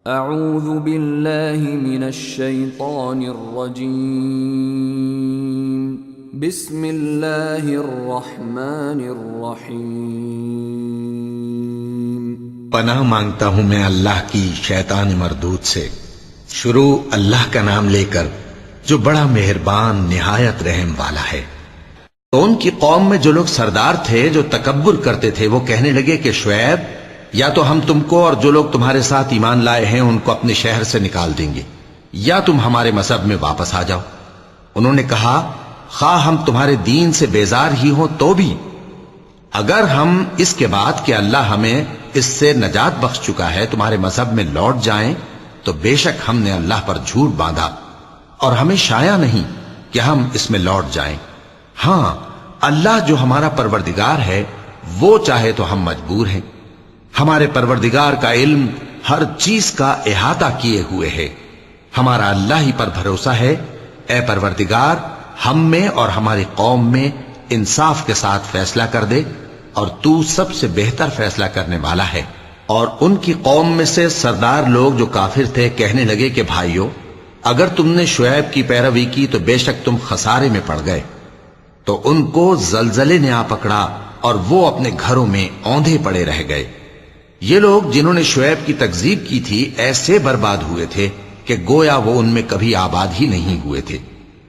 اعوذ باللہ من الشیطان الرجیم بسم اللہ الرحمن الرحیم۔ پناہ مانگتا ہوں میں اللہ کی شیطان مردود سے۔ شروع اللہ کا نام لے کر جو بڑا مہربان نہایت رحم والا ہے۔ تو ان کی قوم میں جو لوگ سردار تھے جو تکبر کرتے تھے وہ کہنے لگے کہ شعیب یا تو ہم تم کو اور جو لوگ تمہارے ساتھ ایمان لائے ہیں ان کو اپنے شہر سے نکال دیں گے یا تم ہمارے مذہب میں واپس آ جاؤ۔ انہوں نے کہا خواہ ہم تمہارے دین سے بیزار ہی ہوں تو بھی اگر ہم اس کے بعد کہ اللہ ہمیں اس سے نجات بخش چکا ہے تمہارے مذہب میں لوٹ جائیں تو بے شک ہم نے اللہ پر جھوٹ باندھا اور ہمیں شایع نہیں کہ ہم اس میں لوٹ جائیں۔ ہاں اللہ جو ہمارا پروردگار ہے وہ چاہے تو ہم مجبور ہیں۔ ہمارے پروردگار کا علم ہر چیز کا احاطہ کیے ہوئے ہے۔ ہمارا اللہ ہی پر بھروسہ ہے۔ اے پروردگار ہم میں اور ہماری قوم میں انصاف کے ساتھ فیصلہ کر دے اور تو سب سے بہتر فیصلہ کرنے والا ہے۔ اور ان کی قوم میں سے سردار لوگ جو کافر تھے کہنے لگے کہ بھائیو اگر تم نے شعیب کی پیروی کی تو بے شک تم خسارے میں پڑ گئے۔ تو ان کو زلزلے نے آ پکڑا اور وہ اپنے گھروں میں اوندھے پڑے رہ گئے۔ یہ لوگ جنہوں نے شعیب کی تکذیب کی تھی ایسے برباد ہوئے تھے کہ گویا وہ ان میں کبھی آباد ہی نہیں ہوئے تھے۔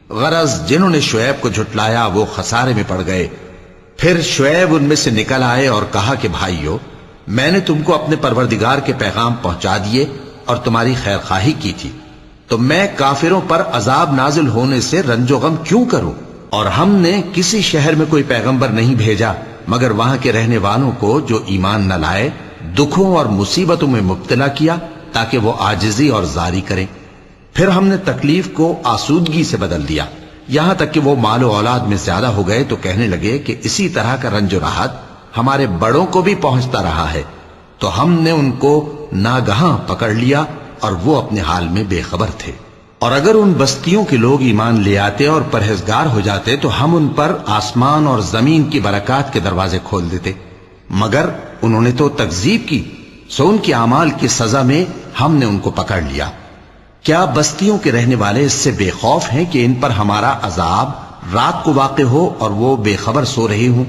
غرض جنہوں نے شعیب کو جھٹلایا وہ خسارے میں پڑ گئے۔ پھر شعیب ان میں سے نکل آئے اور کہا کہ بھائیو میں نے تم کو اپنے پروردگار کے پیغام پہنچا دیے اور تمہاری خیر خواہی کی تھی، تو میں کافروں پر عذاب نازل ہونے سے رنج و غم کیوں کروں؟ اور ہم نے کسی شہر میں کوئی پیغمبر نہیں بھیجا مگر وہاں کے رہنے والوں کو جو ایمان نہ لائے دکھوں اور مصیبتوں میں مبتلا کیا تاکہ وہ عاجزی اور زاری کریں۔ پھر ہم نے تکلیف کو آسودگی سے بدل دیا یہاں تک کہ وہ مال و اولاد میں زیادہ ہو گئے تو کہنے لگے کہ اسی طرح کا رنج و راحت ہمارے بڑوں کو بھی پہنچتا رہا ہے۔ تو ہم نے ان کو ناگہاں پکڑ لیا اور وہ اپنے حال میں بے خبر تھے۔ اور اگر ان بستیوں کے لوگ ایمان لے آتے اور پرہیزگار ہو جاتے تو ہم ان پر آسمان اور زمین کی برکات کے دروازے کھول دیتے، مگر انہوں نے تو تکذیب کی، سو ان کے اعمال کی سزا میں ہم نے ان کو پکڑ لیا۔ کیا بستیوں کے رہنے والے اس سے بے خوف ہیں کہ ان پر ہمارا عذاب رات کو واقع ہو اور وہ بے خبر سو رہے ہوں؟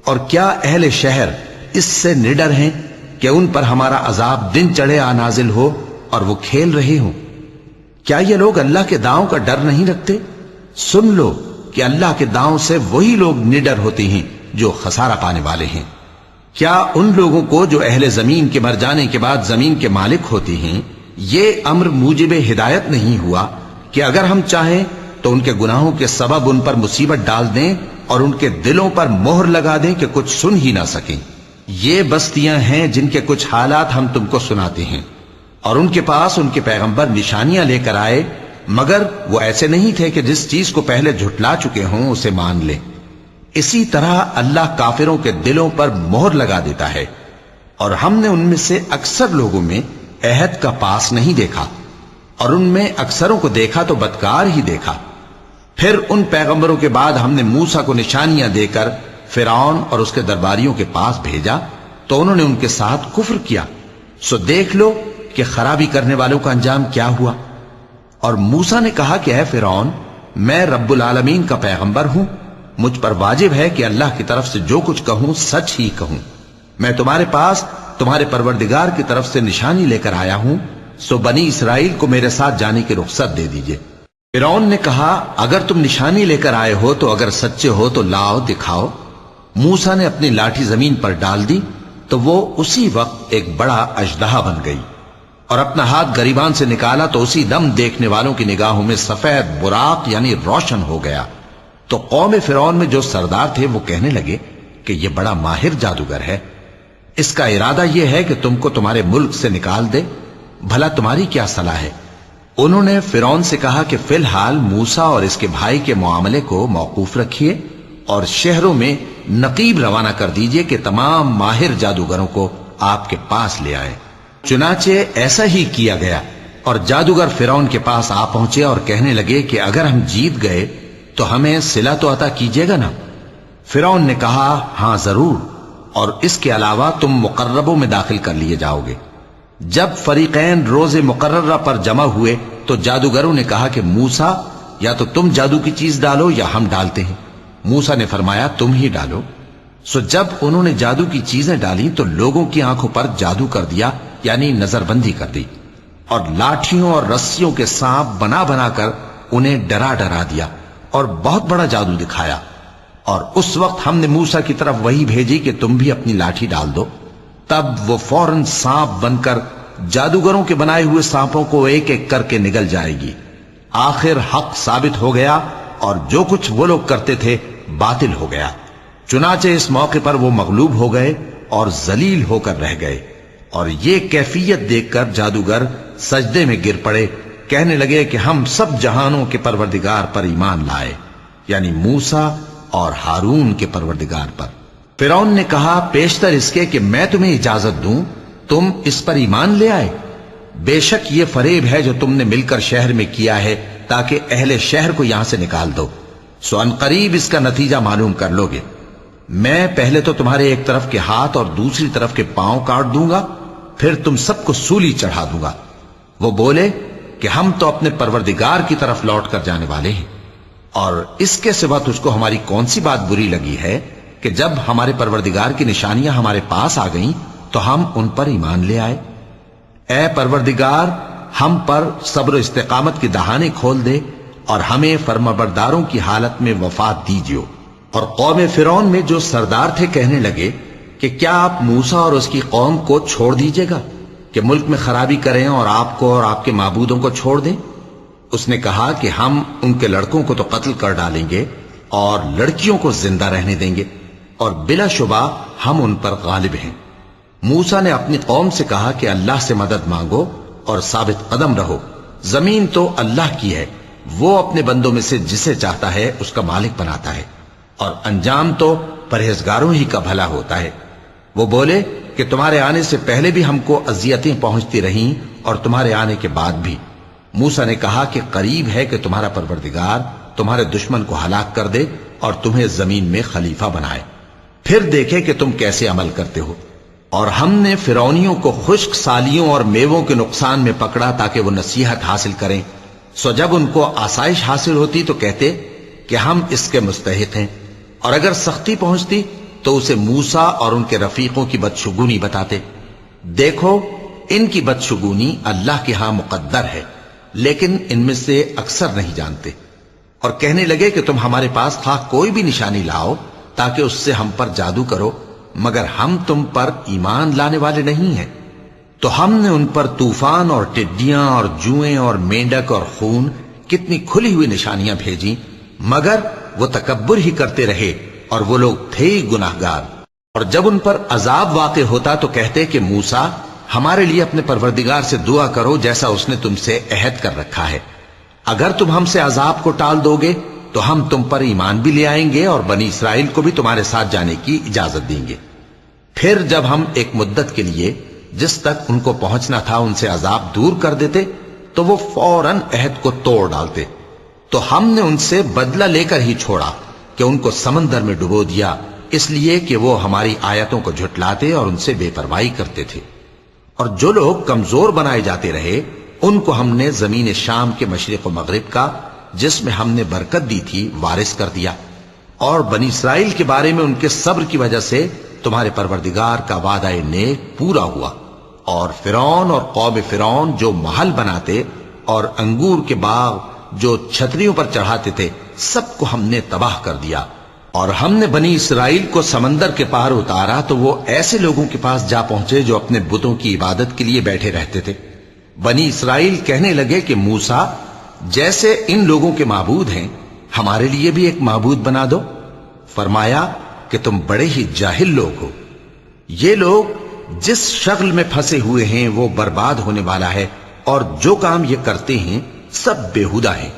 اور کیا اہل شہر اس سے نڈر ہیں کہ ان پر ہمارا عذاب دن چڑھے آ نازل ہو اور وہ کھیل رہے ہوں؟ کیا یہ لوگ اللہ کے داؤں کا ڈر نہیں رکھتے؟ سن لو کہ اللہ کے داؤں سے وہی لوگ نڈر ہوتے ہیں جو خسارہ پانے والے ہیں۔ کیا ان لوگوں کو جو اہل زمین کے مر جانے کے بعد زمین کے مالک ہوتے ہیں یہ امر موجب ہدایت نہیں ہوا کہ اگر ہم چاہیں تو ان کے گناہوں کے سبب ان پر مصیبت ڈال دیں اور ان کے دلوں پر مہر لگا دیں کہ کچھ سن ہی نہ سکیں؟ یہ بستیاں ہیں جن کے کچھ حالات ہم تم کو سناتے ہیں، اور ان کے پاس ان کے پیغمبر نشانیاں لے کر آئے مگر وہ ایسے نہیں تھے کہ جس چیز کو پہلے جھٹلا چکے ہوں اسے مان لیں۔ اسی طرح اللہ کافروں کے دلوں پر مہر لگا دیتا ہے، اور ہم نے ان میں سے اکثر لوگوں میں عہد کا پاس نہیں دیکھا اور ان میں اکثروں کو دیکھا تو بدکار ہی دیکھا۔ پھر ان پیغمبروں کے بعد ہم نے موسیٰ کو نشانیاں دے کر فرعون اور اس کے درباریوں کے پاس بھیجا تو انہوں نے ان کے ساتھ کفر کیا، سو دیکھ لو کہ خرابی کرنے والوں کا انجام کیا ہوا۔ اور موسیٰ نے کہا کہ اے فرعون میں رب العالمین کا پیغمبر ہوں، مجھ پر واجب ہے کہ اللہ کی طرف سے جو کچھ کہوں سچ ہی کہوں۔ میں تمہارے پاس تمہارے پروردگار کی طرف سے نشانی لے کر آیا ہوں، سو بنی اسرائیل کو میرے ساتھ جانے کی رخصت دے دیجئے۔ فرعون نے کہا اگر تم نشانی لے کر آئے ہو تو اگر سچے ہو تو لاؤ دکھاؤ۔ موسیٰ نے اپنی لاٹھی زمین پر ڈال دی تو وہ اسی وقت ایک بڑا اژدہا بن گئی، اور اپنا ہاتھ گریبان سے نکالا تو اسی دم دیکھنے والوں کی نگاہوں میں سفید براق یعنی روشن ہو گیا۔ تو قوم فرعون میں جو سردار تھے وہ کہنے لگے کہ یہ بڑا ماہر جادوگر ہے، اس کا ارادہ یہ ہے کہ تم کو تمہارے ملک سے نکال دے، بھلا تمہاری کیا صلاح ہے؟ انہوں نے فرعون سے کہا کہ فی الحال موسیٰ اور اس کے بھائی کے معاملے کو موقوف رکھیے اور شہروں میں نقیب روانہ کر دیجئے کہ تمام ماہر جادوگروں کو آپ کے پاس لے آئے۔ چنانچہ ایسا ہی کیا گیا، اور جادوگر فرعون کے پاس آ پہنچے اور کہنے لگے کہ اگر ہم جیت گئے تو ہمیں صلہ تو عطا کیجیے گا نا؟ فرعون نے کہا ہاں ضرور، اور اس کے علاوہ تم مقربوں میں داخل کر لیے جاؤ گے۔ جب فریقین روز مقررہ پر جمع ہوئے تو جادوگروں نے کہا کہ موسیٰ یا تو تم جادو کی چیز ڈالو یا ہم ڈالتے ہیں۔ موسیٰ نے فرمایا تم ہی ڈالو۔ سو جب انہوں نے جادو کی چیزیں ڈالی تو لوگوں کی آنکھوں پر جادو کر دیا، یعنی نظر بندی کر دی، اور لاٹھیوں اور رسیوں کے سانپ بنا بنا کر انہیں ڈرا ڈرا دیا اور بہت بڑا جادو دکھایا۔ اور اس وقت ہم نے موسیٰ کی طرف وحی بھیجی کہ تم بھی اپنی لاٹھی ڈال دو، تب وہ فوراً سانپ بن کر جادوگروں کے بنائے ہوئے سانپوں کو ایک ایک کر کے نگل جائے گی۔ آخر حق ثابت ہو گیا اور جو کچھ وہ لوگ کرتے تھے باطل ہو گیا۔ چنانچہ اس موقع پر وہ مغلوب ہو گئے اور ذلیل ہو کر رہ گئے، اور یہ کیفیت دیکھ کر جادوگر سجدے میں گر پڑے، کہنے لگے کہ ہم سب جہانوں کے پروردگار پر ایمان لائے، یعنی موسیٰ اور ہارون کے پروردگار پر۔ فرعون نے کہا پیشتر اس کے کہ میں تمہیں اجازت دوں تم اس پر ایمان لے آئے؟ بے شک یہ فریب ہے جو تم نے مل کر شہر میں کیا ہے تاکہ اہل شہر کو یہاں سے نکال دو، سو ان قریب اس کا نتیجہ معلوم کر لو گے۔ میں پہلے تو تمہارے ایک طرف کے ہاتھ اور دوسری طرف کے پاؤں کاٹ دوں گا، پھر تم سب کو سولی چڑھا دوں گا۔ وہ بولے کہ ہم تو اپنے پروردگار کی طرف لوٹ کر جانے والے ہیں، اور اس کے سوا تجھ کو ہماری کون سی بات بری لگی ہے کہ جب ہمارے پروردگار کی نشانیاں ہمارے پاس آ گئیں تو ہم ان پر ایمان لے آئے؟ اے پروردگار، ہم پر صبر و استقامت کی دہانے کھول دے اور ہمیں فرمانبرداروں کی حالت میں وفات دیجیو۔ اور قوم فرعون میں جو سردار تھے کہنے لگے کہ کیا آپ موسیٰ اور اس کی قوم کو چھوڑ دیجیے گا کہ ملک میں خرابی کریں اور آپ کو اور آپ کے معبودوں کو چھوڑ دیں؟ اس نے کہا کہ ہم ان کے لڑکوں کو تو قتل کر ڈالیں گے اور لڑکیوں کو زندہ رہنے دیں گے، اور بلا شبہ ہم ان پر غالب ہیں۔ موسیٰ نے اپنی قوم سے کہا کہ اللہ سے مدد مانگو اور ثابت قدم رہو، زمین تو اللہ کی ہے، وہ اپنے بندوں میں سے جسے چاہتا ہے اس کا مالک بناتا ہے، اور انجام تو پرہیزگاروں ہی کا بھلا ہوتا ہے۔ وہ بولے کہ تمہارے آنے سے پہلے بھی ہم کو اذیتیں پہنچتی رہیں اور تمہارے آنے کے بعد بھی۔ موسیٰ نے کہا کہ قریب ہے کہ تمہارا پروردگار تمہارے دشمن کو ہلاک کر دے اور تمہیں زمین میں خلیفہ بنائے، پھر دیکھے کہ تم کیسے عمل کرتے ہو۔ اور ہم نے فرعونیوں کو خشک سالیوں اور میووں کے نقصان میں پکڑا تاکہ وہ نصیحت حاصل کریں، سو جب ان کو آسائش حاصل ہوتی تو کہتے کہ ہم اس کے مستحق ہیں، اور اگر سختی پہنچتی تو اسے موسیٰ اور ان کے رفیقوں کی بدشگونی بتاتے۔ دیکھو ان کی بدشگونی اللہ کے ہاں مقدر ہے، لیکن ان میں سے اکثر نہیں جانتے۔ اور کہنے لگے کہ تم ہمارے پاس خواہ کوئی بھی نشانی لاؤ تاکہ اس سے ہم پر جادو کرو، مگر ہم تم پر ایمان لانے والے نہیں ہیں۔ تو ہم نے ان پر طوفان اور ٹڈیاں اور جوئیں اور مینڈک اور خون کتنی کھلی ہوئی نشانیاں بھیجیں، مگر وہ تکبر ہی کرتے رہے اور وہ لوگ تھے ہی گناہگار۔ اور جب ان پر عذاب واقع ہوتا تو کہتے کہ موسیٰ ہمارے لیے اپنے پروردگار سے دعا کرو جیسا اس نے تم سے عہد کر رکھا ہے، اگر تم ہم سے عذاب کو ٹال دو گے تو ہم تم پر ایمان بھی لے آئیں گے اور بنی اسرائیل کو بھی تمہارے ساتھ جانے کی اجازت دیں گے۔ پھر جب ہم ایک مدت کے لیے جس تک ان کو پہنچنا تھا ان سے عذاب دور کر دیتے تو وہ فوراً عہد کو توڑ ڈالتے، تو ہم نے ان سے بدلہ لے کر ہی چھوڑا کہ ان کو سمندر میں ڈبو دیا، اس لیے کہ وہ ہماری آیتوں کو جھٹلاتے اور ان سے بے پرواہی کرتے تھے۔ اور جو لوگ کمزور بنائے جاتے رہے ان کو ہم نے زمین شام کے مشرق و مغرب کا جس میں ہم نے برکت دی تھی وارث کر دیا، اور بنی اسرائیل کے بارے میں ان کے صبر کی وجہ سے تمہارے پروردگار کا وعدہ نیک پورا ہوا۔ اور فرعون اور قوم فرعون جو محل بناتے اور انگور کے باغ جو چھتریوں پر چڑھاتے تھے سب کو ہم نے تباہ کر دیا۔ اور ہم نے بنی اسرائیل کو سمندر کے پار اتارا تو وہ ایسے لوگوں کے پاس جا پہنچے جو اپنے بتوں کی عبادت کے لیے بیٹھے رہتے تھے۔ بنی اسرائیل کہنے لگے کہ موسیٰ جیسے ان لوگوں کے معبود ہیں ہمارے لیے بھی ایک معبود بنا دو۔ فرمایا کہ تم بڑے ہی جاہل لوگ ہو، یہ لوگ جس شغل میں پھنسے ہوئے ہیں وہ برباد ہونے والا ہے، اور جو کام یہ کرتے ہیں سب بیہودہ ہیں۔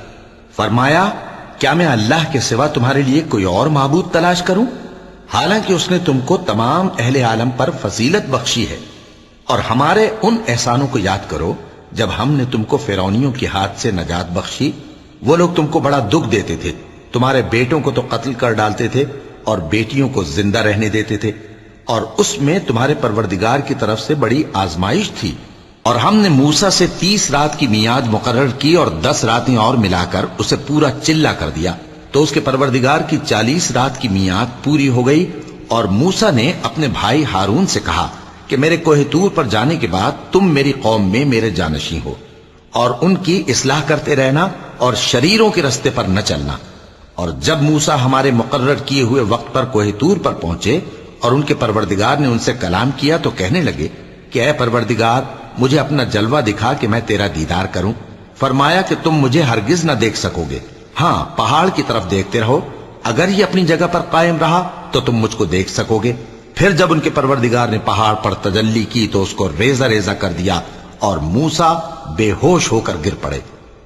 فرمایا کیا میں اللہ کے سوا تمہارے لیے کوئی اور معبود تلاش کروں، حالانکہ اس نے تم کو تمام اہل عالم پر فضیلت بخشی ہے۔ اور ہمارے ان احسانوں کو یاد کرو جب ہم نے تم کو فرعونیوں کے ہاتھ سے نجات بخشی، وہ لوگ تم کو بڑا دکھ دیتے تھے، تمہارے بیٹوں کو تو قتل کر ڈالتے تھے اور بیٹیوں کو زندہ رہنے دیتے تھے، اور اس میں تمہارے پروردگار کی طرف سے بڑی آزمائش تھی، اور ہم نے موسیٰ سے 30 رات کی میعاد مقرر کی اور 10 راتیں اور ملا کر اسے پورا چلا کر دیا، تو اس کے پروردگار کی 40 رات کی میعاد پوری ہو گئی۔ اور موسیٰ نے اپنے بھائی ہارون سے کہا کہ میرے کوہ طور پر جانے کے بعد تم میری قوم میں میرے جانشین ہو، اور ان کی اصلاح کرتے رہنا اور شریروں کے رستے پر نہ چلنا۔ اور جب موسیٰ ہمارے مقرر کیے ہوئے وقت پر کوہ طور پر پہنچے اور ان کے پروردگار نے ان سے کلام کیا تو کہنے لگے کہ اے پروردگار، مجھے اپنا جلوہ دکھا کہ میں تیرا دیدار کروں۔ فرمایا کہ تم مجھے ہرگز نہ دیکھ سکو گے، ہاں پہاڑ کی طرف دیکھتے رہو، اگر یہ اپنی جگہ پر قائم رہا تو تم مجھ کو دیکھ سکو گے۔ پھر جب ان کے پروردگار نے پہاڑ پر تجلی کی تو اس کو ریزہ ریزہ کر دیا اور موسیٰ بے ہوش ہو کر گر پڑے۔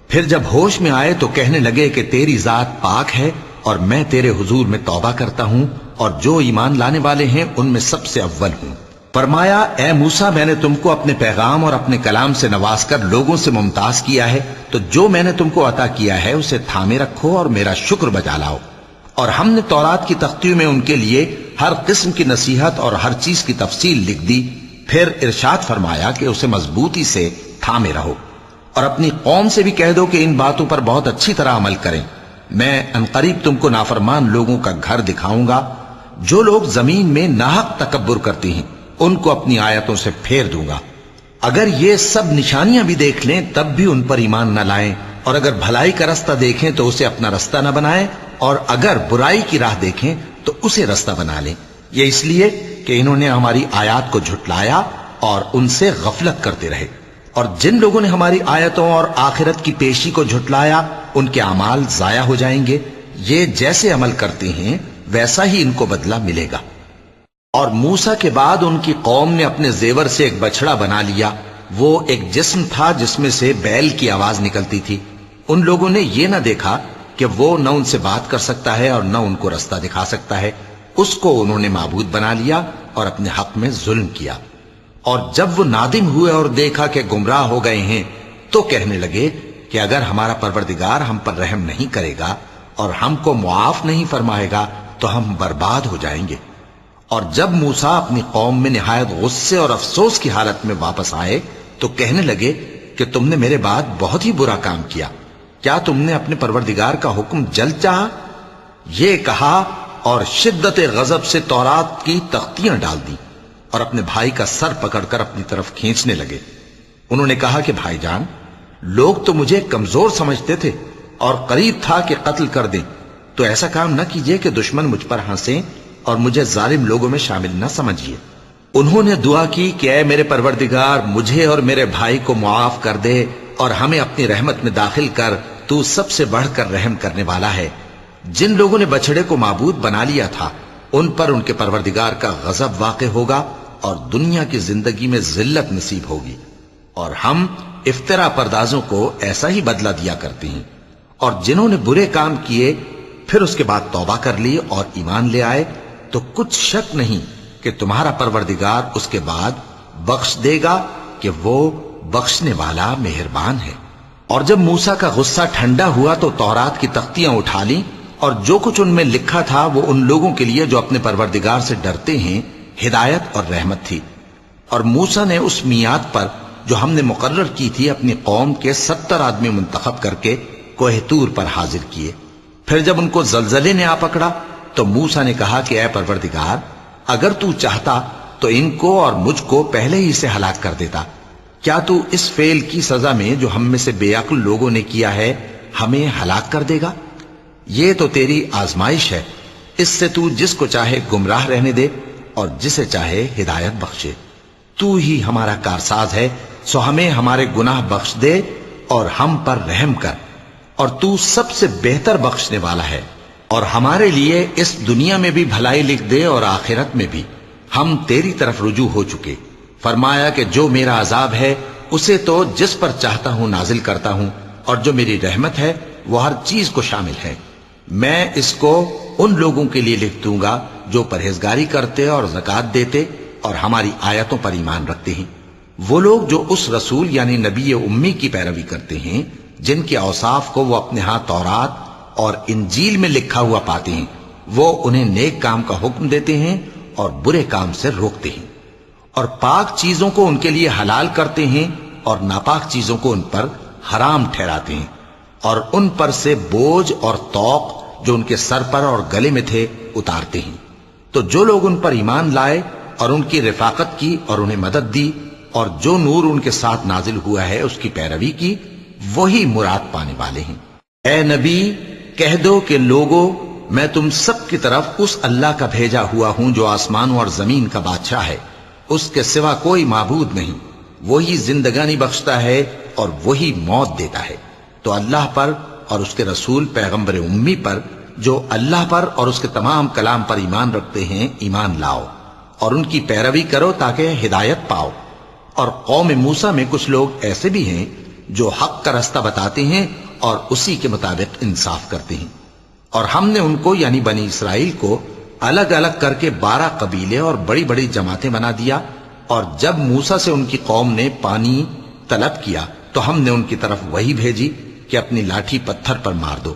پھر جب ہوش میں آئے تو کہنے لگے کہ تیری ذات پاک ہے اور میں تیرے حضور میں توبہ کرتا ہوں اور جو ایمان لانے والے ہیں ان میں سب سے اول ہوں۔ فرمایا اے موسیٰ، میں نے تم کو اپنے پیغام اور اپنے کلام سے نواز کر لوگوں سے ممتاز کیا ہے، تو جو میں نے تم کو عطا کیا ہے اسے تھامے رکھو اور میرا شکر بجا لاؤ۔ اور ہم نے تورات کی تختیوں میں ان کے لیے ہر قسم کی نصیحت اور ہر چیز کی تفصیل لکھ دی۔ پھر ارشاد فرمایا کہ اسے مضبوطی سے تھامے رہو اور اپنی قوم سے بھی کہہ دو کہ ان باتوں پر بہت اچھی طرح عمل کریں۔ میں عنقریب تم کو نافرمان لوگوں کا گھر دکھاؤں گا، جو لوگ زمین میں ناحق تکبر کرتے ہیں ان کو اپنی آیتوں سے پھیر دوں گا۔ اگر یہ سب نشانیاں بھی دیکھ لیں تب بھی ان پر ایمان نہ لائیں، اور اگر بھلائی کا رستہ دیکھیں تو اسے اپنا رستہ نہ بنائیں، اور اگر برائی کی راہ دیکھیں تو اسے رستہ بنا لیں۔ یہ اس لیے کہ انہوں نے ہماری آیات کو جھٹلایا اور ان سے غفلت کرتے رہے۔ اور جن لوگوں نے ہماری آیتوں اور آخرت کی پیشی کو جھٹلایا ان کے اعمال ضائع ہو جائیں گے۔ یہ جیسے عمل کرتے ہیں ویسا ہی ان کو بدلہ ملے گا۔ اور موسیٰ کے بعد ان کی قوم نے اپنے زیور سے ایک بچڑا بنا لیا، وہ ایک جسم تھا جس میں سے بیل کی آواز نکلتی تھی۔ ان لوگوں نے یہ نہ دیکھا کہ وہ نہ ان سے بات کر سکتا ہے اور نہ ان کو رستہ دکھا سکتا ہے، اس کو انہوں نے معبود بنا لیا اور اپنے حق میں ظلم کیا۔ اور جب وہ نادم ہوئے اور دیکھا کہ گمراہ ہو گئے ہیں تو کہنے لگے کہ اگر ہمارا پروردگار ہم پر رحم نہیں کرے گا اور ہم کو معاف نہیں فرمائے گا تو ہم برباد ہو جائیں گے۔ اور جب موسیٰ اپنی قوم میں نہایت غصے اور افسوس کی حالت میں واپس آئے تو کہنے لگے کہ تم نے میرے بعد بہت ہی برا کام کیا، کیا تم نے اپنے پروردگار کا حکم جلد چاہا؟ یہ کہا اور شدت غضب سے تورات کی تختیاں ڈال دی اور اپنے بھائی کا سر پکڑ کر اپنی طرف کھینچنے لگے۔ انہوں نے کہا کہ بھائی جان، لوگ تو مجھے کمزور سمجھتے تھے اور قریب تھا کہ قتل کر دیں، تو ایسا کام نہ کیجیے کہ دشمن مجھ پر ہنسیں اور مجھے ظالم لوگوں میں شامل نہ سمجھیے۔ انہوں نے دعا کی کہ اے میرے پروردگار، مجھے اور میرے بھائی کو معاف کر دے اور ہمیں اپنی رحمت میں داخل کر، تو سب سے بڑھ کر رحم کرنے والا ہے۔ جن لوگوں نے بچڑے کو معبود بنا لیا تھا ان پر ان کے پروردگار کا غضب واقع ہوگا اور دنیا کی زندگی میں ذلت نصیب ہوگی، اور ہم افترا پردازوں کو ایسا ہی بدلہ دیا کرتے ہیں۔ اور جنہوں نے برے کام کیے پھر اس کے بعد توبہ کر لی اور ایمان لے آئے تو کچھ شک نہیں کہ تمہارا پروردگار اس کے بعد بخش دے گا کہ وہ بخشنے والا مہربان ہے۔ اور جب موسیٰ کا غصہ ٹھنڈا ہوا تو تورات کی تختیاں اٹھا لیں، اور جو کچھ ان میں لکھا تھا وہ ان لوگوں کے لیے جو اپنے پروردگار سے ڈرتے ہیں ہدایت اور رحمت تھی۔ اور موسیٰ نے اس میعاد پر جو ہم نے مقرر کی تھی اپنی قوم کے 70 آدمی منتخب کر کے کوہ طور پر حاضر کیے۔ پھر جب ان کو زلزلے نے آ پکڑا تو موسیٰ نے کہا کہ اے پروردگار، اگر تو چاہتا تو ان کو اور مجھ کو پہلے ہی سے ہلاک کر دیتا۔ کیا تو اس فعل کی سزا میں جو ہم میں سے بے عقل لوگوں نے کیا ہے ہمیں ہلاک کر دے گا؟ یہ تو تیری آزمائش ہے، اس سے تو جس کو چاہے گمراہ رہنے دے اور جسے چاہے ہدایت بخشے۔ تو ہی ہمارا کارساز ہے، سو ہمیں ہمارے گناہ بخش دے اور ہم پر رحم کر، اور تو سب سے بہتر بخشنے والا ہے۔ اور ہمارے لیے اس دنیا میں بھی بھلائی لکھ دے اور آخرت میں بھی، ہم تیری طرف رجوع ہو چکے۔ فرمایا کہ جو میرا عذاب ہے اسے تو جس پر چاہتا ہوں نازل کرتا ہوں، اور جو میری رحمت ہے وہ ہر چیز کو شامل ہے۔ میں اس کو ان لوگوں کے لیے لکھ دوں گا جو پرہیزگاری کرتے اور زکوٰۃ دیتے اور ہماری آیتوں پر ایمان رکھتے ہیں، وہ لوگ جو اس رسول یعنی نبی امی کی پیروی کرتے ہیں جن کے اوصاف کو وہ اپنے ہاں تورات اور انجیل میں لکھا ہوا پاتے ہیں، وہ انہیں نیک کام کا حکم دیتے ہیں اور برے کام سے روکتے ہیں، اور پاک چیزوں کو ان کے لیے حلال کرتے ہیں اور ناپاک چیزوں کو ان پر حرام ٹھہراتے ہیں، اور ان پر سے بوجھ اور طوق جو ان کے سر پر اور گلے میں تھے اتارتے ہیں۔ تو جو لوگ ان پر ایمان لائے اور ان کی رفاقت کی اور انہیں مدد دی اور جو نور ان کے ساتھ نازل ہوا ہے اس کی پیروی کی، وہی مراد پانے والے ہیں۔ اے نبی کہہ دو کہ لوگو، میں تم سب کی طرف اس اللہ کا بھیجا ہوا ہوں جو آسمانوں اور زمین کا بادشاہ ہے، اس کے سوا کوئی معبود نہیں، وہی زندگانی بخشتا ہے اور وہی موت دیتا ہے۔ تو اللہ پر اور اس کے رسول پیغمبر امی پر جو اللہ پر اور اس کے تمام کلام پر ایمان رکھتے ہیں ایمان لاؤ اور ان کی پیروی کرو تاکہ ہدایت پاؤ۔ اور قوم موسیٰ میں کچھ لوگ ایسے بھی ہیں جو حق کا رستہ بتاتے ہیں اور اسی کے مطابق انصاف کرتے ہیں۔ اور ہم نے ان کو یعنی بنی اسرائیل کو الگ الگ کر کے 12 قبیلے اور بڑی بڑی جماعتیں بنا دیا، اور جب موسیٰ سے ان کی قوم نے پانی طلب کیا تو ہم نے ان کی طرف وہی بھیجی کہ اپنی لاٹھی پتھر پر مار دو،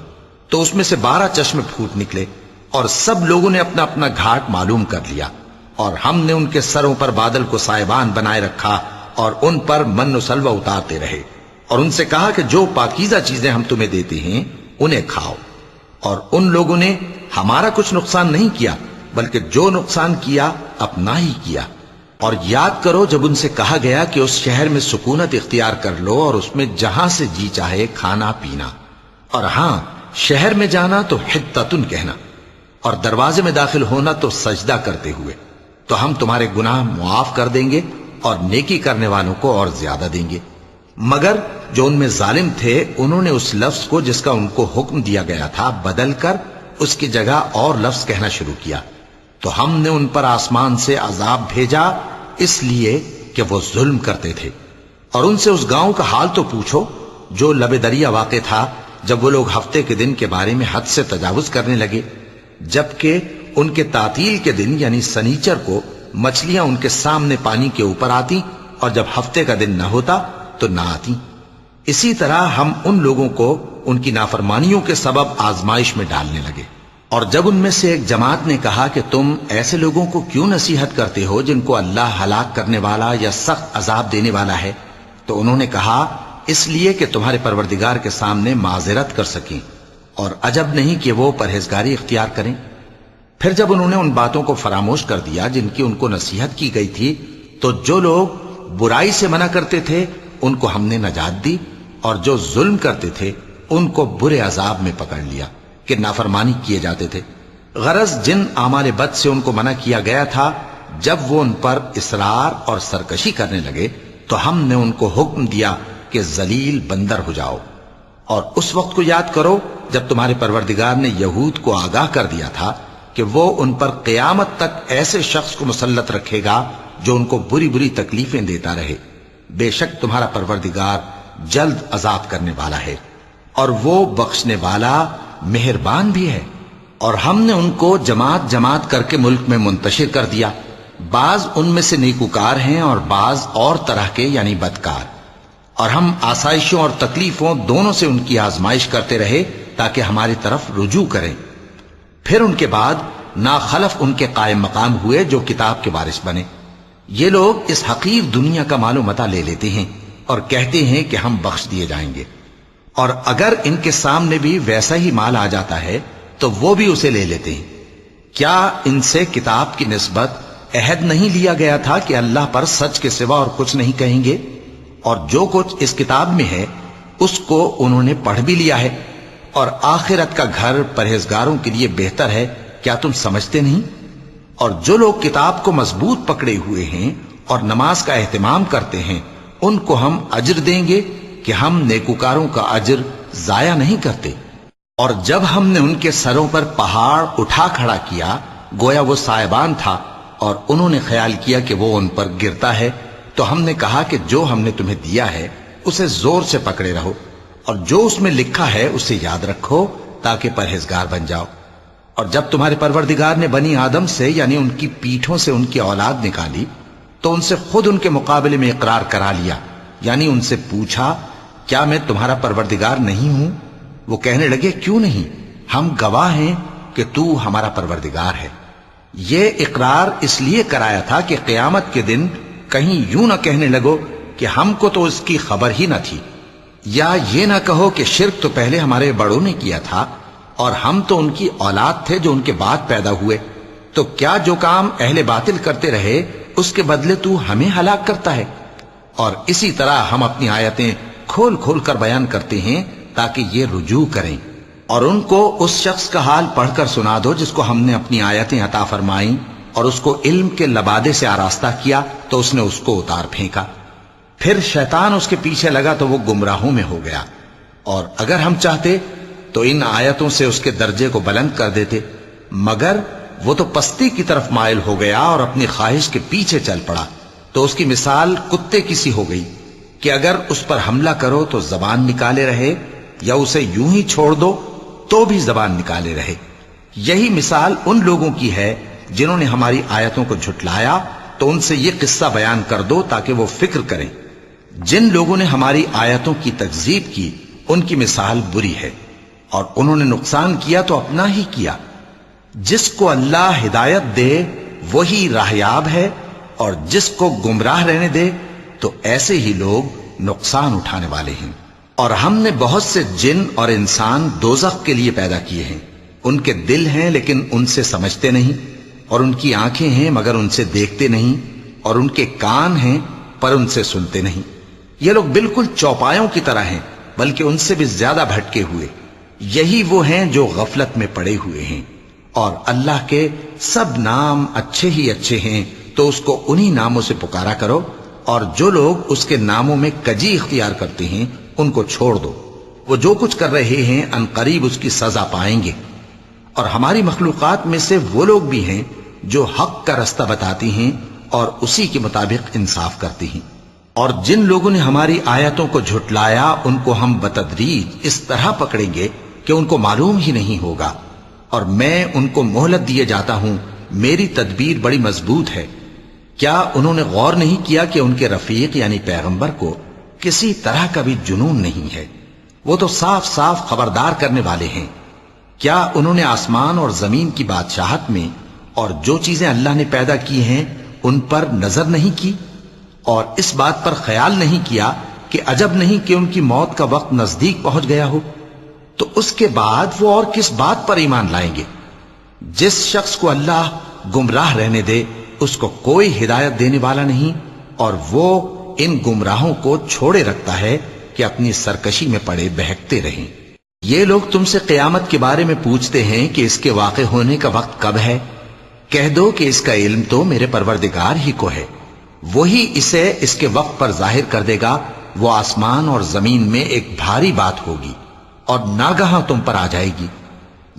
تو اس میں سے 12 چشمے پھوٹ نکلے، اور سب لوگوں نے اپنا اپنا گھاٹ معلوم کر لیا۔ اور ہم نے ان کے سروں پر بادل کو سائبان بنائے رکھا اور ان پر من و سلوہ اتارتے رہے، اور ان سے کہا کہ جو پاکیزہ چیزیں ہم تمہیں دیتے ہیں انہیں کھاؤ۔ اور ان لوگوں نے ہمارا کچھ نقصان نہیں کیا، بلکہ جو نقصان کیا اپنا ہی کیا۔ اور یاد کرو جب ان سے کہا گیا کہ اس شہر میں سکونت اختیار کر لو اور اس میں جہاں سے جی چاہے کھانا پینا، اور ہاں شہر میں جانا تو حطتن کہنا، اور دروازے میں داخل ہونا تو سجدہ کرتے ہوئے، تو ہم تمہارے گناہ معاف کر دیں گے اور نیکی کرنے والوں کو اور زیادہ دیں گے۔ مگر جو ان میں ظالم تھے انہوں نے اس لفظ کو جس کا ان کو حکم دیا گیا تھا بدل کر اس کی جگہ اور لفظ کہنا شروع کیا، تو ہم نے ان پر آسمان سے عذاب بھیجا اس لیے کہ وہ ظلم کرتے تھے۔ اور ان سے اس گاؤں کا حال تو پوچھو جو لب دریا واقع تھا، جب وہ لوگ ہفتے کے دن کے بارے میں حد سے تجاوز کرنے لگے، جبکہ ان کے تعطیل کے دن یعنی سنیچر کو مچھلیاں ان کے سامنے پانی کے اوپر آتی، اور جب ہفتے کا دن نہ ہوتا تو نہ آتی۔ اسی طرح ہم ان لوگوں کو ان کی نافرمانیوں کے سبب آزمائش میں ڈالنے لگے۔ اور جب ان میں سے ایک جماعت نے کہا کہ تم ایسے لوگوں کو کیوں نصیحت کرتے ہو جن کو اللہ ہلاک کرنے والا یا سخت عذاب دینے والا ہے، تو انہوں نے کہا اس لیے کہ تمہارے پروردگار کے سامنے معذرت کر سکیں، اور عجب نہیں کہ وہ پرہیزگاری اختیار کریں۔ پھر جب انہوں نے ان باتوں کو فراموش کر دیا جن کی ان کو نصیحت کی گئی تھی، تو جو لوگ برائی سے منع کرتے تھے ان کو ہم نے نجات دی، اور جو ظلم کرتے تھے ان کو برے عذاب میں پکڑ لیا کہ نافرمانی کیے جاتے تھے۔ غرض جن اعمال بد سے ان کو منع کیا گیا تھا، جب وہ ان پر اصرار اور سرکشی کرنے لگے تو ہم نے ان کو حکم دیا کہ ذلیل بندر ہو جاؤ۔ اور اس وقت کو یاد کرو جب تمہارے پروردگار نے یہود کو آگاہ کر دیا تھا کہ وہ ان پر قیامت تک ایسے شخص کو مسلط رکھے گا جو ان کو بری بری تکلیفیں دیتا رہے۔ بے شک تمہارا پروردگار جلد عذاب کرنے والا ہے، اور وہ بخشنے والا مہربان بھی ہے۔ اور ہم نے ان کو جماعت جماعت کر کے ملک میں منتشر کر دیا، بعض ان میں سے نیکوکار ہیں اور بعض اور طرح کے یعنی بدکار، اور ہم آسائشوں اور تکلیفوں دونوں سے ان کی آزمائش کرتے رہے تاکہ ہماری طرف رجوع کریں۔ پھر ان کے بعد ناخلف ان کے قائم مقام ہوئے جو کتاب کے وارث بنے۔ یہ لوگ اس حقیر دنیا کا مال و متاع لے لیتے ہیں اور کہتے ہیں کہ ہم بخش دیے جائیں گے، اور اگر ان کے سامنے بھی ویسا ہی مال آ جاتا ہے تو وہ بھی اسے لے لیتے ہیں۔ کیا ان سے کتاب کی نسبت عہد نہیں لیا گیا تھا کہ اللہ پر سچ کے سوا اور کچھ نہیں کہیں گے؟ اور جو کچھ اس کتاب میں ہے اس کو انہوں نے پڑھ بھی لیا ہے، اور آخرت کا گھر پرہیزگاروں کے لیے بہتر ہے، کیا تم سمجھتے نہیں؟ اور جو لوگ کتاب کو مضبوط پکڑے ہوئے ہیں اور نماز کا اہتمام کرتے ہیں ان کو ہم اجر دیں گے کہ ہم نیکوکاروں کا اجر ضائع نہیں کرتے۔ اور جب ہم نے ان کے سروں پر پہاڑ اٹھا کھڑا کیا گویا وہ سائبان تھا، اور انہوں نے خیال کیا کہ وہ ان پر گرتا ہے، تو ہم نے کہا کہ جو ہم نے تمہیں دیا ہے اسے زور سے پکڑے رہو، اور جو اس میں لکھا ہے اسے یاد رکھو تاکہ پرہیزگار بن جاؤ۔ اور جب تمہارے پروردگار نے بنی آدم سے یعنی ان کی پیٹھوں سے ان کی اولاد نکالی تو ان سے خود ان کے مقابلے میں اقرار کرا لیا، یعنی ان سے پوچھا کیا میں تمہارا پروردگار نہیں ہوں؟ وہ کہنے لگے کیوں نہیں، ہم گواہ ہیں کہ تو ہمارا پروردگار ہے۔ یہ اقرار اس لیے کرایا تھا کہ قیامت کے دن کہیں یوں نہ کہنے لگو کہ ہم کو تو اس کی خبر ہی نہ تھی، یا یہ نہ کہو کہ شرک تو پہلے ہمارے بڑوں نے کیا تھا اور ہم تو ان کی اولاد تھے جو ان کے بعد پیدا ہوئے، تو کیا جو کام اہل باطل کرتے رہے اس کے بدلے تو ہمیں ہلاک کرتا ہے؟ اور اسی طرح ہم اپنی آیتیں کھول کھول کر بیان کرتے ہیں تاکہ یہ رجوع کریں، اور ان کو اس شخص کا حال پڑھ کر سنا دو جس کو ہم نے اپنی آیتیں عطا فرمائیں اور اس کو علم کے لبادے سے آراستہ کیا تو اس نے اس کو اتار پھینکا، پھر شیطان اس کے پیچھے لگا تو وہ گمراہوں میں ہو گیا، اور اگر ہم چاہتے تو ان آیتوں سے اس کے درجے کو بلند کر دیتے، مگر وہ تو پستی کی طرف مائل ہو گیا اور اپنی خواہش کے پیچھے چل پڑا، تو اس کی مثال کتے کی سی ہو گئی کہ اگر اس پر حملہ کرو تو زبان نکالے رہے، یا اسے یوں ہی چھوڑ دو تو بھی زبان نکالے رہے۔ یہی مثال ان لوگوں کی ہے جنہوں نے ہماری آیتوں کو جھٹلایا، تو ان سے یہ قصہ بیان کر دو تاکہ وہ فکر کریں۔ جن لوگوں نے ہماری آیتوں کی تکذیب کی ان کی مثال بری ہے، اور انہوں نے نقصان کیا تو اپنا ہی کیا۔ جس کو اللہ ہدایت دے وہی راہیاب ہے، اور جس کو گمراہ رہنے دے تو ایسے ہی لوگ نقصان اٹھانے والے ہیں۔ اور ہم نے بہت سے جن اور انسان دوزخ کے لیے پیدا کیے ہیں، ان کے دل ہیں لیکن ان سے سمجھتے نہیں، اور ان کی آنکھیں ہیں مگر ان سے دیکھتے نہیں، اور ان کے کان ہیں پر ان سے سنتے نہیں۔ یہ لوگ بالکل چوپایوں کی طرح ہیں بلکہ ان سے بھی زیادہ بھٹکے ہوئے۔ یہی وہ ہیں جو غفلت میں پڑے ہوئے ہیں، اور اللہ کے سب نام اچھے ہی اچھے ہیں، تو اس کو انہی ناموں سے پکارا کرو، اور جو لوگ اس کے ناموں میں کجی اختیار کرتے ہیں ان کو چھوڑ دو، وہ جو کچھ کر رہے ہیں ان قریب اس کی سزا پائیں گے۔ اور ہماری مخلوقات میں سے وہ لوگ بھی ہیں جو حق کا رستہ بتاتی ہیں اور اسی کے مطابق انصاف کرتی ہیں، اور جن لوگوں نے ہماری آیتوں کو جھٹلایا ان کو ہم بتدریج اس طرح پکڑیں گے کہ ان کو معلوم ہی نہیں ہوگا، اور میں ان کو مہلت دیے جاتا ہوں، میری تدبیر بڑی مضبوط ہے۔ کیا انہوں نے غور نہیں کیا کہ ان کے رفیق یعنی پیغمبر کو کسی طرح کا بھی جنون نہیں ہے، وہ تو صاف صاف خبردار کرنے والے ہیں۔ کیا انہوں نے آسمان اور زمین کی بادشاہت میں اور جو چیزیں اللہ نے پیدا کی ہیں ان پر نظر نہیں کی، اور اس بات پر خیال نہیں کیا کہ عجب نہیں کہ ان کی موت کا وقت نزدیک پہنچ گیا ہو؟ تو اس کے بعد وہ اور کس بات پر ایمان لائیں گے؟ جس شخص کو اللہ گمراہ رہنے دے اس کو کوئی ہدایت دینے والا نہیں، اور وہ ان گمراہوں کو چھوڑے رکھتا ہے کہ اپنی سرکشی میں پڑے بہکتے رہیں۔ یہ لوگ تم سے قیامت کے بارے میں پوچھتے ہیں کہ اس کے واقع ہونے کا وقت کب ہے؟ کہہ دو کہ اس کا علم تو میرے پروردگار ہی کو ہے، وہی اسے اس کے وقت پر ظاہر کر دے گا۔ وہ آسمان اور زمین میں ایک بھاری بات ہوگی اور ناگہاں تم پر آ جائے گی۔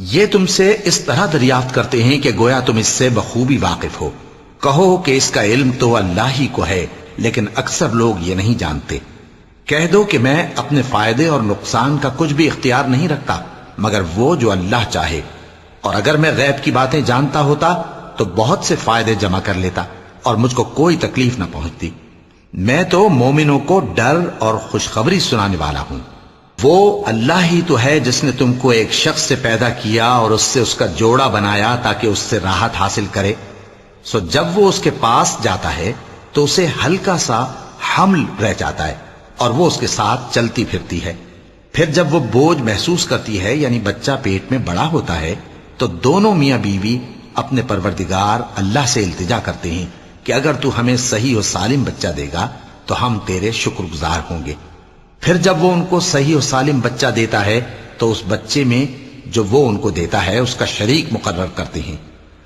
یہ تم سے اس طرح دریافت کرتے ہیں کہ گویا تم اس سے بخوبی واقف ہو۔ کہو کہ اس کا علم تو اللہ ہی کو ہے، لیکن اکثر لوگ یہ نہیں جانتے۔ کہہ دو کہ میں اپنے فائدے اور نقصان کا کچھ بھی اختیار نہیں رکھتا مگر وہ جو اللہ چاہے، اور اگر میں غیب کی باتیں جانتا ہوتا تو بہت سے فائدے جمع کر لیتا اور مجھ کو کوئی تکلیف نہ پہنچتی۔ میں تو مومنوں کو ڈر اور خوشخبری سنانے والا ہوں۔ وہ اللہ ہی تو ہے جس نے تم کو ایک شخص سے پیدا کیا اور اس سے اس کا جوڑا بنایا تاکہ اس سے راحت حاصل کرے، سو جب وہ اس کے پاس جاتا ہے تو اسے ہلکا سا حمل رہ جاتا ہے اور وہ اس کے ساتھ چلتی پھرتی ہے۔ پھر جب وہ بوجھ محسوس کرتی ہے یعنی بچہ پیٹ میں بڑا ہوتا ہے تو دونوں میاں بیوی اپنے پروردگار اللہ سے التجا کرتے ہیں کہ اگر تو ہمیں صحیح و سالم بچہ دے گا تو ہم تیرے شکر گزار ہوں گے۔ پھر جب وہ ان کو صحیح و سالم بچہ دیتا ہے تو اس بچے میں جو وہ ان کو دیتا ہے اس کا شریک مقرر کرتے ہیں،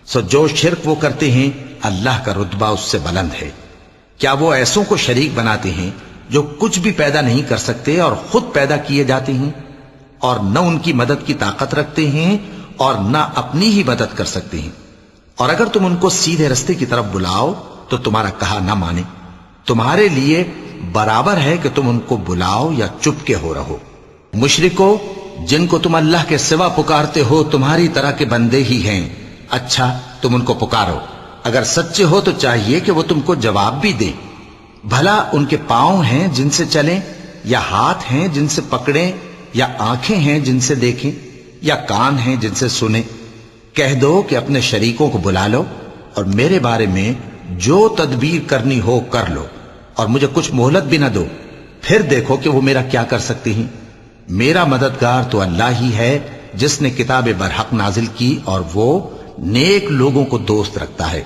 سو جو شرک وہ کرتے ہیں اللہ کا رتبہ اس سے بلند ہے۔ کیا وہ ایسوں کو شریک بناتے ہیں جو کچھ بھی پیدا نہیں کر سکتے اور خود پیدا کیے جاتے ہیں، اور نہ ان کی مدد کی طاقت رکھتے ہیں اور نہ اپنی ہی مدد کر سکتے ہیں؟ اور اگر تم ان کو سیدھے رستے کی طرف بلاؤ تو تمہارا کہا نہ مانے، تمہارے لیے برابر ہے کہ تم ان کو بلاؤ یا چپ کے ہو رہو۔ مشرکو، جن کو تم اللہ کے سوا پکارتے ہو تمہاری طرح کے بندے ہی ہیں، اچھا تم ان کو پکارو، اگر سچے ہو تو چاہیے کہ وہ تم کو جواب بھی دیں۔ بھلا ان کے پاؤں ہیں جن سے چلیں، یا ہاتھ ہیں جن سے پکڑیں، یا آنکھیں ہیں جن سے دیکھیں، یا کان ہیں جن سے سنیں؟ کہہ دو کہ اپنے شریکوں کو بلا لو اور میرے بارے میں جو تدبیر کرنی ہو کر لو، اور مجھے کچھ مہلت بھی نہ دو، پھر دیکھو کہ وہ میرا کیا کر سکتی ہیں۔ میرا مددگار تو اللہ ہی ہے جس نے کتاب برحق نازل کی، اور وہ نیک لوگوں کو دوست رکھتا ہے۔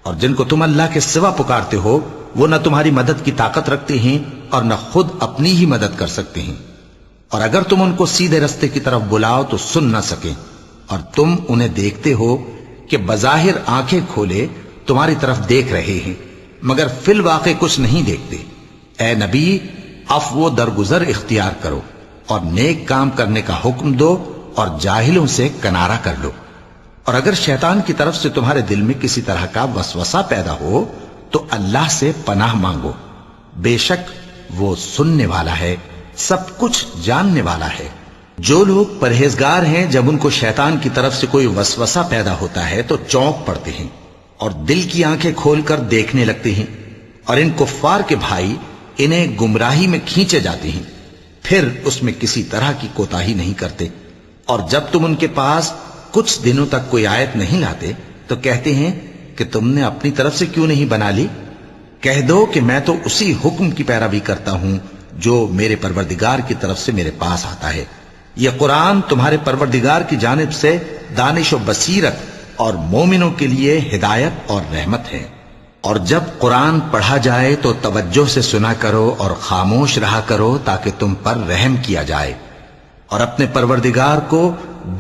اور جن کو تم اللہ کے سوا پکارتے ہو وہ نہ تمہاری مدد کی طاقت رکھتے ہیں اور نہ خود اپنی ہی مدد کر سکتے ہیں، اور اگر تم ان کو سیدھے رستے کی طرف بلاؤ تو سن نہ سکیں، اور تم انہیں دیکھتے ہو کہ بظاہر آنکھیں کھولے تمہاری طرف دیکھ رہے ہیں مگر فی الواقع کچھ نہیں دیکھتے۔ اے نبی، عفو و درگزر اختیار کرو اور نیک کام کرنے کا حکم دو اور جاہلوں سے کنارہ کر لو۔ اور اگر شیطان کی طرف سے تمہارے دل میں کسی طرح کا وسوسہ پیدا ہو تو اللہ سے پناہ مانگو، بے شک وہ سننے والا ہے، سب کچھ جاننے والا ہے۔ جو لوگ پرہیزگار ہیں جب ان کو شیطان کی طرف سے کوئی وسوسہ پیدا ہوتا ہے تو چونک پڑتے ہیں اور دل کی آنکھیں کھول کر دیکھنے لگتے ہیں، اور ان کفار کے بھائی انہیں گمراہی میں کھینچے جاتے ہیں، پھر اس میں کسی طرح کی کوتاہی نہیں کرتے۔ اور جب تم ان کے پاس کچھ دنوں تک کوئی آیت نہیں لاتے تو کہتے ہیں کہ تم نے اپنی طرف سے کیوں نہیں بنا لی؟ کہہ دو کہ میں تو اسی حکم کی پیروی کرتا ہوں جو میرے پروردگار کی طرف سے میرے پاس آتا ہے۔ یہ قرآن تمہارے پروردگار کی جانب سے دانش و بصیرت اور مومنوں کے لیے ہدایت اور رحمت ہے۔ اور جب قرآن پڑھا جائے تو توجہ سے سنا کرو اور خاموش رہا کرو تاکہ تم پر رحم کیا جائے، اور اپنے پروردگار کو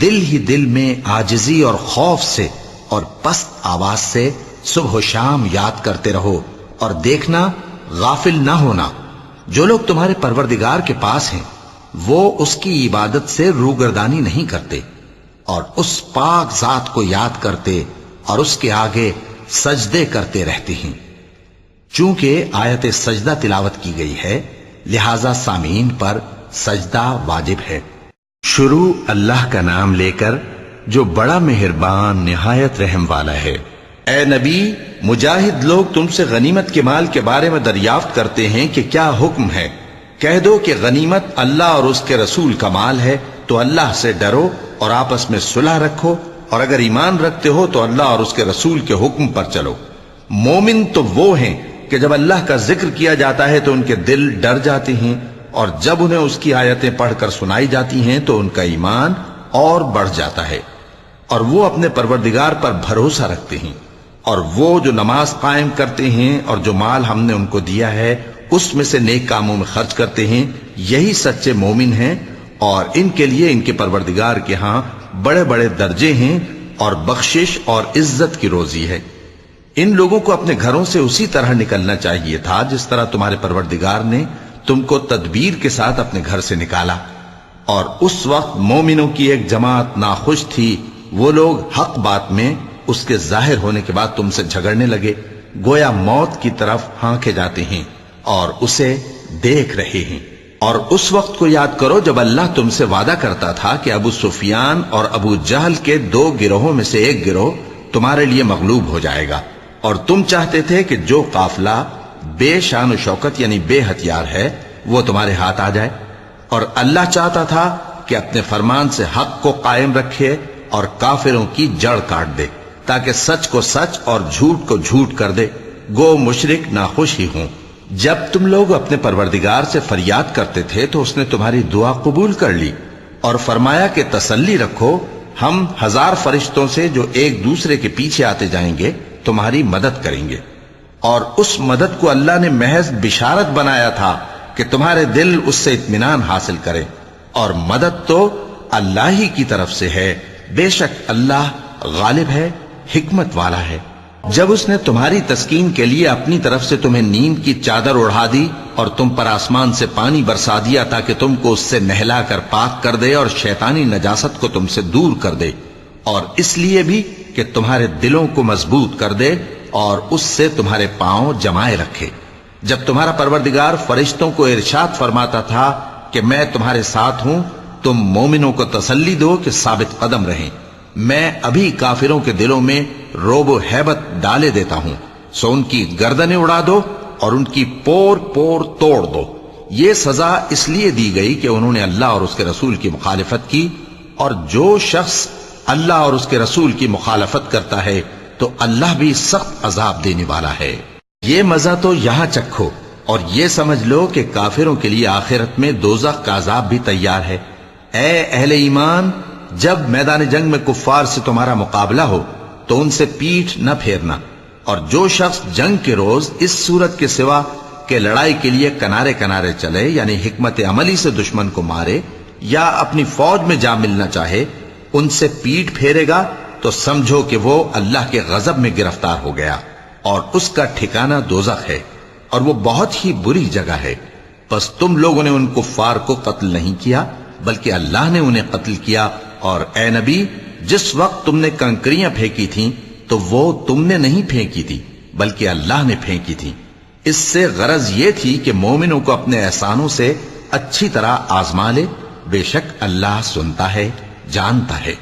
دل ہی دل میں عاجزی اور خوف سے اور پست آواز سے صبح و شام یاد کرتے رہو، اور دیکھنا غافل نہ ہونا۔ جو لوگ تمہارے پروردگار کے پاس ہیں وہ اس کی عبادت سے روگردانی نہیں کرتے، اور اس پاک ذات کو یاد کرتے اور اس کے آگے سجدے کرتے رہتے ہیں۔ چونکہ آیت سجدہ تلاوت کی گئی ہے لہذا سامعین پر سجدہ واجب ہے۔ شروع اللہ کا نام لے کر جو بڑا مہربان نہایت رحم والا ہے۔ اے نبی، مجاہد لوگ تم سے غنیمت کے مال کے بارے میں دریافت کرتے ہیں کہ کیا حکم ہے۔ کہہ دو کہ غنیمت اللہ اور اس کے رسول کا مال ہے، تو اللہ سے ڈرو اور آپس میں صلح رکھو، اور اگر ایمان رکھتے ہو تو اللہ اور اس کے رسول کے حکم پر چلو۔ مومن تو وہ ہیں کہ جب اللہ کا ذکر کیا جاتا ہے تو ان کے دل ڈر جاتے ہیں، اور جب انہیں اس کی آیتیں پڑھ کر سنائی جاتی ہیں تو ان کا ایمان اور بڑھ جاتا ہے، اور وہ اپنے پروردگار پر بھروسہ رکھتے ہیں، اور وہ جو نماز قائم کرتے ہیں اور جو مال ہم نے ان کو دیا ہے اس میں سے نیک کاموں میں خرچ کرتے ہیں، یہی سچے مومن ہیں، اور ان کے لیے ان کے پروردگار کے ہاں بڑے بڑے درجے ہیں اور بخشش اور عزت کی روزی ہے۔ ان لوگوں کو اپنے گھروں سے اسی طرح نکلنا چاہیے تھا جس طرح تمہارے پروردگار نے تم کو تدبیر کے ساتھ اپنے گھر سے نکالا، اور اس وقت مومنوں کی ایک جماعت ناخوش تھی، وہ لوگ حق بات میں اس کے ظاہر ہونے کے بعد تم سے جھگڑنے لگے، گویا موت کی طرف ہانکے جاتے ہیں اور اسے دیکھ رہے ہیں۔ اور اس وقت کو یاد کرو جب اللہ تم سے وعدہ کرتا تھا کہ ابو سفیان اور ابو جہل کے 2 گروہوں میں سے ایک گروہ تمہارے لیے مغلوب ہو جائے گا، اور تم چاہتے تھے کہ جو قافلہ بے شان و شوکت یعنی بے ہتھیار ہے وہ تمہارے ہاتھ آ جائے، اور اللہ چاہتا تھا کہ اپنے فرمان سے حق کو قائم رکھے اور کافروں کی جڑ کاٹ دے، تاکہ سچ کو سچ اور جھوٹ کو جھوٹ کر دے، گو مشرک ناخوش ہی ہوں۔ جب تم لوگ اپنے پروردگار سے فریاد کرتے تھے تو اس نے تمہاری دعا قبول کر لی اور فرمایا کہ تسلی رکھو، ہم 1000 فرشتوں سے جو ایک دوسرے کے پیچھے آتے جائیں گے تمہاری مدد کریں گے۔ اور اس مدد کو اللہ نے محض بشارت بنایا تھا کہ تمہارے دل اس سے اطمینان حاصل کرے، اور مدد تو اللہ ہی کی طرف سے ہے، بے شک اللہ غالب ہے، حکمت والا ہے۔ جب اس نے تمہاری تسکین کے لیے اپنی طرف سے تمہیں نیند کی چادر اڑھا دی اور تم پر آسمان سے پانی برسا دیا تاکہ تم کو اس سے نہلا کر پاک کر دے اور شیطانی نجاست کو تم سے دور کر دے، اور اس لیے بھی کہ تمہارے دلوں کو مضبوط کر دے اور اس سے تمہارے پاؤں جمائے رکھے۔ جب تمہارا پروردگار فرشتوں کو ارشاد فرماتا تھا کہ میں تمہارے ساتھ ہوں، تم مومنوں کو تسلی دو کہ ثابت قدم رہیں، میں ابھی کافروں کے دلوں میں روب و ہیبت ڈالے دیتا ہوں، سو ان کی گردنیں اڑا دو اور ان کی پور پور توڑ دو۔ یہ سزا اس لیے دی گئی کہ انہوں نے اللہ اور اس کے رسول کی مخالفت کی، اور جو شخص اللہ اور اس کے رسول کی مخالفت کرتا ہے تو اللہ بھی سخت عذاب دینے والا ہے۔ یہ مزہ تو یہاں چکھو اور یہ سمجھ لو کہ کافروں کے لیے آخرت میں دوزخ کا عذاب بھی تیار ہے۔ اے اہل ایمان، جب میدان جنگ میں کفار سے تمہارا مقابلہ ہو تو ان سے پیٹھ نہ پھیرنا، اور جو شخص جنگ کے روز اس صورت کے سوا کہ لڑائی کے لیے کنارے کنارے چلے، یعنی حکمت عملی سے دشمن کو مارے یا اپنی فوج میں جا ملنا چاہے، ان سے پیٹھ پھیرے گا تو سمجھو کہ وہ اللہ کے غضب میں گرفتار ہو گیا، اور اس کا ٹھکانہ دوزخ ہے، اور وہ بہت ہی بری جگہ ہے۔ پس تم لوگوں نے ان کفار کو قتل نہیں کیا بلکہ اللہ نے انہیں قتل کیا، اور اے نبی، جس وقت تم نے کنکریاں پھینکی تھیں تو وہ تم نے نہیں پھینکی تھی بلکہ اللہ نے پھینکی تھی۔ اس سے غرض یہ تھی کہ مومنوں کو اپنے احسانوں سے اچھی طرح آزما لے، بے شک اللہ سنتا ہے، جانتا ہے۔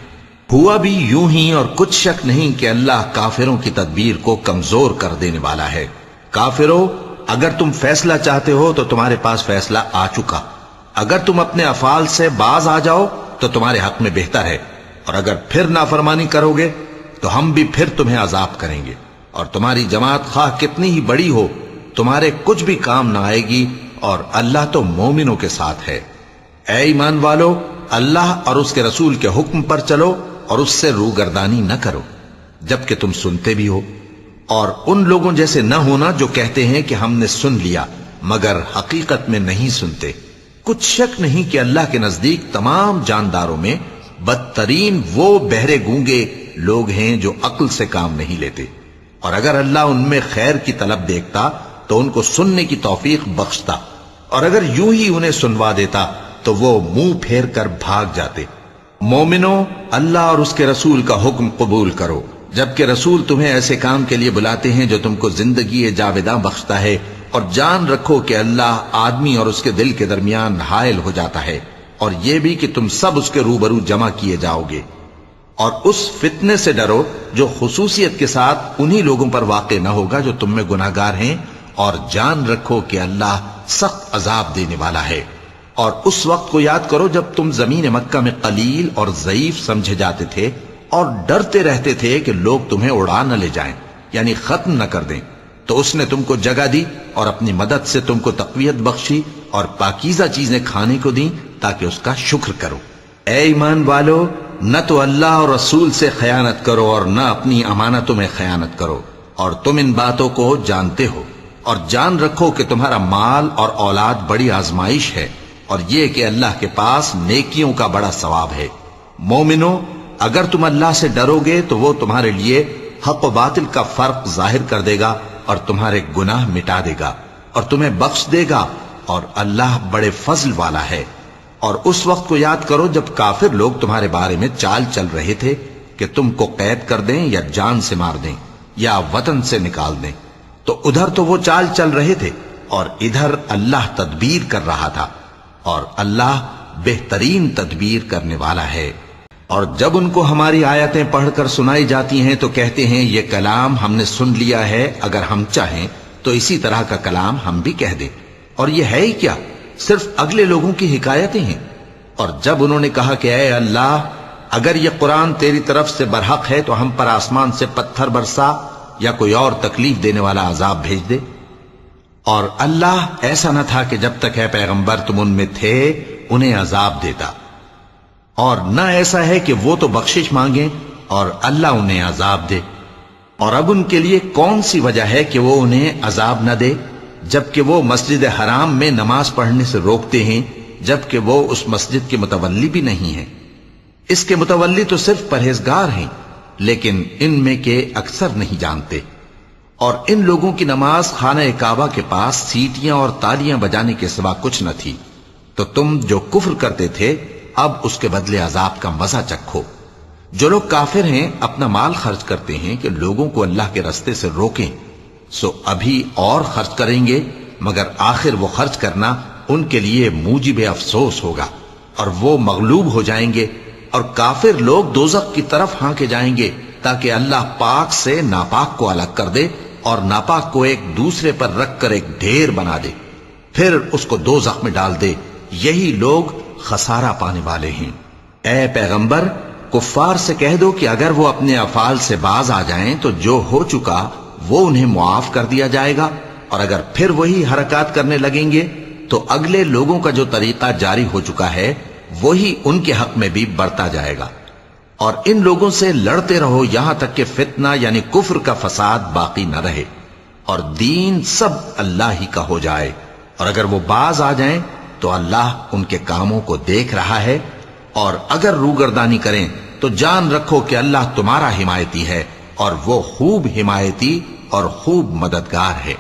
ہوا بھی یوں ہی، اور کچھ شک نہیں کہ اللہ کافروں کی تدبیر کو کمزور کر دینے والا ہے۔ کافروں، اگر تم فیصلہ چاہتے ہو تو تمہارے پاس فیصلہ آ چکا، اگر تم اپنے افعال سے باز آ جاؤ تو تمہارے حق میں بہتر ہے، اور اگر پھر نافرمانی کرو گے تو ہم بھی پھر تمہیں عذاب کریں گے، اور تمہاری جماعت خواہ کتنی ہی بڑی ہو تمہارے کچھ بھی کام نہ آئے گی، اور اللہ تو مومنوں کے ساتھ ہے۔ اے ایمان والو، اللہ اور اس کے رسول کے حکم پر چلو اور اس سے روگردانی نہ کرو جبکہ تم سنتے بھی ہو، اور ان لوگوں جیسے نہ ہونا جو کہتے ہیں کہ ہم نے سن لیا مگر حقیقت میں نہیں سنتے۔ کچھ شک نہیں کہ اللہ کے نزدیک تمام جانداروں میں بدترین وہ بہرے گونگے لوگ ہیں جو عقل سے کام نہیں لیتے، اور اگر اللہ ان میں خیر کی طلب دیکھتا تو ان کو سننے کی توفیق بخشتا، اور اگر یوں ہی انہیں سنوا دیتا تو وہ منہ پھیر کر بھاگ جاتے۔ مومنوں، اللہ اور اس کے رسول کا حکم قبول کرو، جبکہ رسول تمہیں ایسے کام کے لیے بلاتے ہیں جو تم کو زندگی جاوداں بخشتا ہے، اور جان رکھو کہ اللہ آدمی اور اس کے دل کے درمیان حائل ہو جاتا ہے، اور یہ بھی کہ تم سب اس کے روبرو جمع کیے جاؤ گے۔ اور اس فتنے سے ڈرو جو خصوصیت کے ساتھ انہی لوگوں پر واقع نہ ہوگا جو تم میں گناہگار ہیں، اور جان رکھو کہ اللہ سخت عذاب دینے والا ہے۔ اور اس وقت کو یاد کرو جب تم زمین مکہ میں قلیل اور ضعیف سمجھے جاتے تھے اور ڈرتے رہتے تھے کہ لوگ تمہیں اڑا نہ لے جائیں، یعنی ختم نہ کر دیں، تو اس نے تم کو جگہ دی اور اپنی مدد سے تم کو تقویت بخشی اور پاکیزہ چیزیں کھانے کو دیں تاکہ اس کا شکر کرو۔ اے ایمان والو، نہ تو اللہ اور رسول سے خیانت کرو اور نہ اپنی امانتوں میں خیانت کرو، اور تم ان باتوں کو جانتے ہو، اور جان رکھو کہ تمہارا مال اور اولاد بڑی آزمائش ہے، اور یہ کہ اللہ کے پاس نیکیوں کا بڑا ثواب ہے۔ مومنو، اگر تم اللہ سے ڈرو گے تو وہ تمہارے لیے حق و باطل کا فرق ظاہر کر دے گا اور تمہارے گناہ مٹا دے گا اور تمہیں بخش دے گا، اور اللہ بڑے فضل والا ہے۔ اور اس وقت کو یاد کرو جب کافر لوگ تمہارے بارے میں چال چل رہے تھے کہ تم کو قید کر دیں یا جان سے مار دیں یا وطن سے نکال دیں، تو ادھر تو وہ چال چل رہے تھے اور ادھر اللہ تدبیر کر رہا تھا، اور اللہ بہترین تدبیر کرنے والا ہے۔ اور جب ان کو ہماری آیتیں پڑھ کر سنائی جاتی ہیں تو کہتے ہیں یہ کلام ہم نے سن لیا ہے، اگر ہم چاہیں تو اسی طرح کا کلام ہم بھی کہہ دیں، اور یہ ہے ہی کیا، صرف اگلے لوگوں کی حکایتیں ہیں۔ اور جب انہوں نے کہا کہ اے اللہ، اگر یہ قرآن تیری طرف سے برحق ہے تو ہم پر آسمان سے پتھر برسا یا کوئی اور تکلیف دینے والا عذاب بھیج دے، اور اللہ ایسا نہ تھا کہ جب تک اے پیغمبر تم ان میں تھے انہیں عذاب دیتا، اور نہ ایسا ہے کہ وہ تو بخشش مانگیں اور اللہ انہیں عذاب دے۔ اور اب ان کے لیے کون سی وجہ ہے کہ وہ انہیں عذاب نہ دے، جبکہ وہ مسجد حرام میں نماز پڑھنے سے روکتے ہیں، جبکہ وہ اس مسجد کے متولی بھی نہیں ہیں۔ اس کے متولی تو صرف پرہیزگار ہیں، لیکن ان میں کے اکثر نہیں جانتے۔ اور ان لوگوں کی نماز خانہ کعبہ کے پاس سیٹیاں اور تالیاں بجانے کے سوا کچھ نہ تھی، تو تم جو کفر کرتے تھے اب اس کے بدلے عذاب کا مزہ چکھو۔ جو لوگ کافر ہیں اپنا مال خرچ کرتے ہیں کہ لوگوں کو اللہ کے رستے سے روکیں، سو ابھی اور خرچ کریں گے، مگر آخر وہ خرچ کرنا ان کے لیے موجب افسوس ہوگا، اور وہ مغلوب ہو جائیں گے، اور کافر لوگ دوزخ کی طرف ہانکے جائیں گے تاکہ اللہ پاک سے ناپاک کو الگ کر دے اور ناپاک کو ایک دوسرے پر رکھ کر ایک ڈھیر بنا دے، پھر اس کو دوزخ میں ڈال دے۔ یہی لوگ خسارہ پانے والے ہیں۔ اے پیغمبر، کفار سے کہہ دو کہ اگر وہ اپنے افعال سے باز آ جائیں تو جو ہو چکا وہ انہیں معاف کر دیا جائے گا، اور اگر پھر وہی حرکات کرنے لگیں گے تو اگلے لوگوں کا جو طریقہ جاری ہو چکا ہے وہی ان کے حق میں بھی بڑھتا جائے گا. اور ان لوگوں سے لڑتے رہو یہاں تک کہ فتنہ یعنی کفر کا فساد باقی نہ رہے اور دین سب اللہ ہی کا ہو جائے. اور اگر وہ باز آ جائیں تو اللہ ان کے کاموں کو دیکھ رہا ہے، اور اگر روگردانی کریں تو جان رکھو کہ اللہ تمہارا حمایتی ہے اور وہ خوب حمایتی اور خوب مددگار ہے.